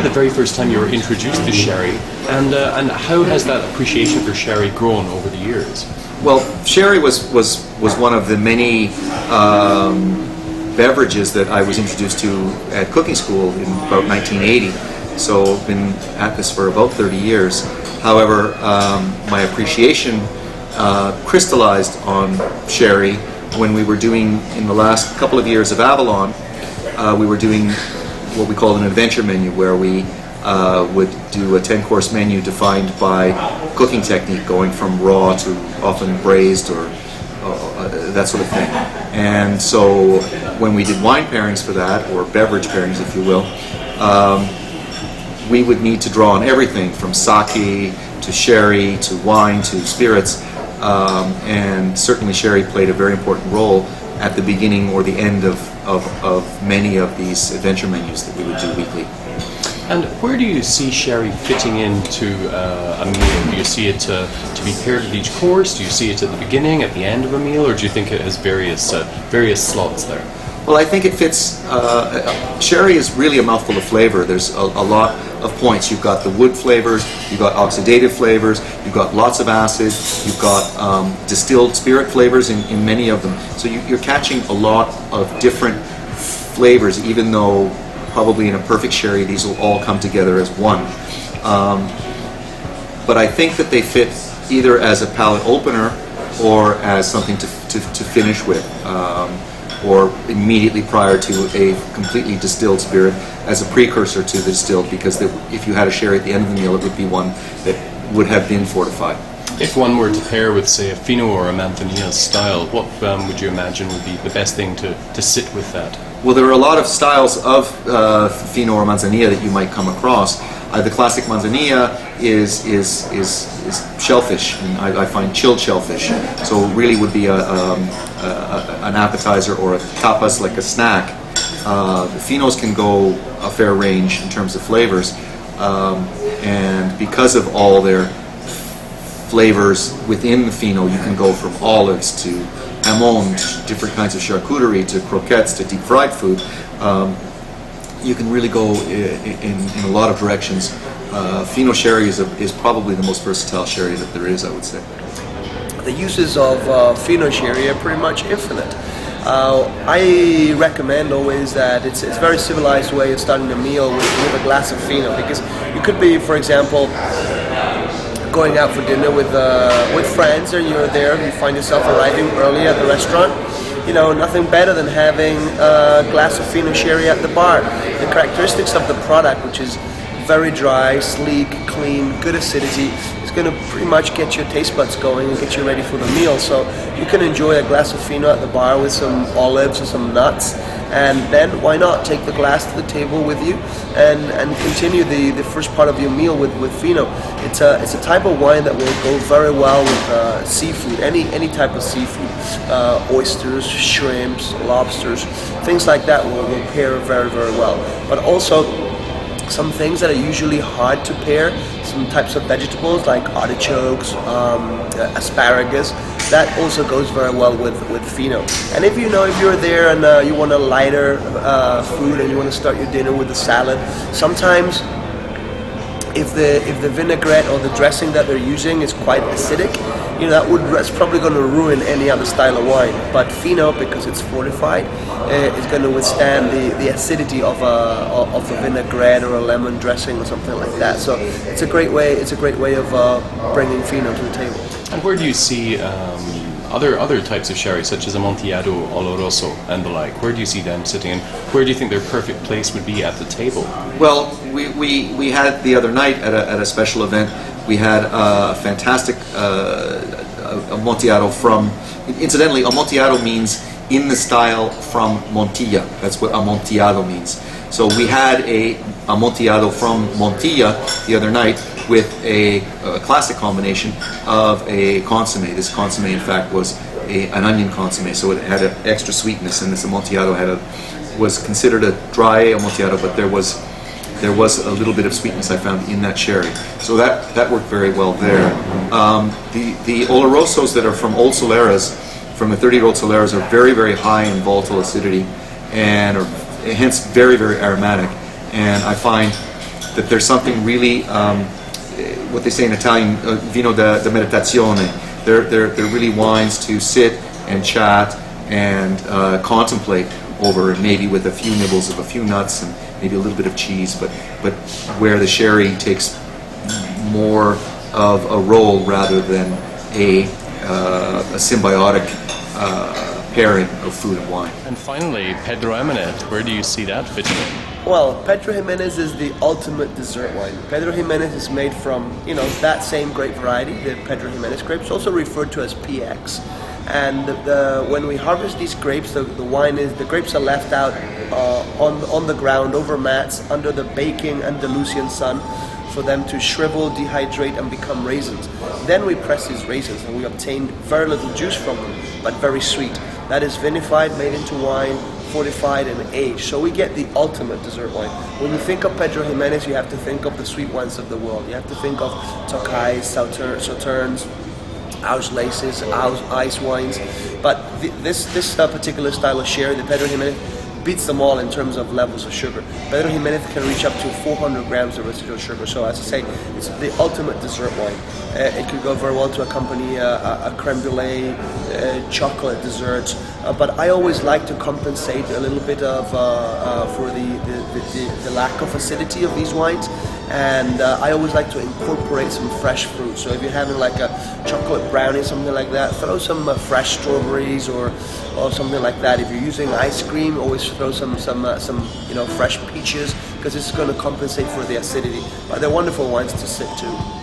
the very first time you were introduced to sherry, and how has that appreciation for sherry grown over the years? Well, sherry was one of the many beverages that I was introduced to at cooking school in about 1980. So I've been at this for about 30 years. However, my appreciation crystallized on sherry when we were doing, in the last couple of years of Avalon, we were doing what we call an adventure menu, where we would do a 10-course menu defined by cooking technique, going from raw to often braised or that sort of thing. And so when we did wine pairings for that, or beverage pairings if you will, we would need to draw on everything from sake to sherry to wine to spirits, and certainly sherry played a very important role at the beginning or the end of many of these adventure menus that we would do weekly. And where do you see sherry fitting into a meal? Do you see it to be paired with each course? Do you see it at the beginning, at the end of a meal, or do you think it has various slots there? Well, I think it fits. Sherry is really a mouthful of flavor. There's a lot of points. You've got the wood flavors, you've got oxidative flavors, you've got lots of acid, you've got distilled spirit flavors in many of them. So you're catching a lot of different flavors, even though probably in a perfect sherry these will all come together as one. But I think that they fit either as a palate opener or as something to finish with. Or immediately prior to a completely distilled spirit as a precursor to the distilled, because if you had a sherry at the end of the meal, it would be one that would have been fortified. If one were to pair with, say, a Fino or a Manzanilla style, what would you imagine would be the best thing to sit with that? Well, there are a lot of styles of Fino or Manzanilla that you might come across. The classic Manzanilla is shellfish, and I find chilled shellfish. So it really would be an appetizer or a tapas, like a snack. The Finos can go a fair range in terms of flavors, and because of all their flavors within the Fino, you can go from olives to hamon, to different kinds of charcuterie, to croquettes, to deep fried food. You can really go in a lot of directions. Fino sherry is probably the most versatile sherry that there is, I would say. The uses of Fino sherry are pretty much infinite. I recommend always that it's a very civilized way of starting a meal with a glass of Fino, because you could be, for example, going out for dinner with friends, and you're there, you find yourself arriving early at the restaurant. You know, nothing better than having a glass of Fino sherry at the bar. The characteristics of the product, which is very dry, sleek, clean, good acidity, is going to pretty much get your taste buds going and get you ready for the meal. So you can enjoy a glass of Fino at the bar with some olives or some nuts, and then why not take the glass to the table with you and continue the first part of your meal with Fino. It's a type of wine that will go very well with seafood, any type of seafood, oysters, shrimps, lobsters, things like that will pair very, very well. But also some things that are usually hard to pair, some types of vegetables like artichokes, asparagus, that also goes very well with Fino. And if you're there and you want a lighter food and you want to start your dinner with a salad, sometimes if the vinaigrette or the dressing that they're using is quite acidic, that's probably going to ruin any other style of wine. But Fino, because it's fortified, is going to withstand the acidity of a vinaigrette or a lemon dressing or something like that. So it's a great way. It's a great way of bringing Fino to the table. And where do you see other types of sherry, such as Amontillado, Oloroso, and the like? Where do you see them sitting, and where do you think their perfect place would be at the table? Well, we had the other night at a special event. We had a fantastic Amontillado from. Incidentally, Amontillado means in the style from Montilla. That's what Amontillado means. So we had a Amontillado from Montilla the other night with a classic combination of a consommé. This consommé, in fact, was an onion consommé, so it had an extra sweetness, and this Amontillado was considered a dry Amontillado, but there was a little bit of sweetness I found in that sherry. So that worked very well there. The Olorosos that are from old Soleras, from the 30-year-old Soleras, are very, very high in volatile acidity and are hence very, very aromatic. And I find that there's something really, what they say in Italian, vino da meditazione. They're really wines to sit and chat and contemplate over, maybe with a few nibbles of a few nuts and maybe a little bit of cheese, but where the sherry takes more of a role rather than a symbiotic pairing of food and wine. And finally, Pedro Ximénez, where do you see that fitting in? Well, Pedro Ximénez is the ultimate dessert wine. Pedro Ximénez is made from, that same grape variety, the Pedro Ximénez grapes, also referred to as PX. And when we harvest these grapes, the grapes are left out on the ground over mats under the baking Andalusian sun for them to shrivel, dehydrate, and become raisins. Then we press these raisins and we obtain very little juice from them, but very sweet. That is vinified, made into wine, fortified, and aged. So we get the ultimate dessert wine. When you think of Pedro Ximénez, you have to think of the sweet wines of the world. You have to think of Tokais, Sauternes, Auslaces, ice wines. But this particular style of sherry, the Pedro Ximénez, beats them all in terms of levels of sugar. Pedro Ximénez can reach up to 400 grams of residual sugar. So as I say, it's the ultimate dessert wine. It could go very well to accompany a creme brulee, chocolate desserts. But I always like to compensate a little bit of for the lack of acidity of these wines. And I always like to incorporate some fresh fruit. So if you're having like a chocolate brownie, something like that, throw some fresh strawberries or something like that. If you're using ice cream, always throw some fresh peaches, because it's going to compensate for the acidity. But they're wonderful wines to sip to.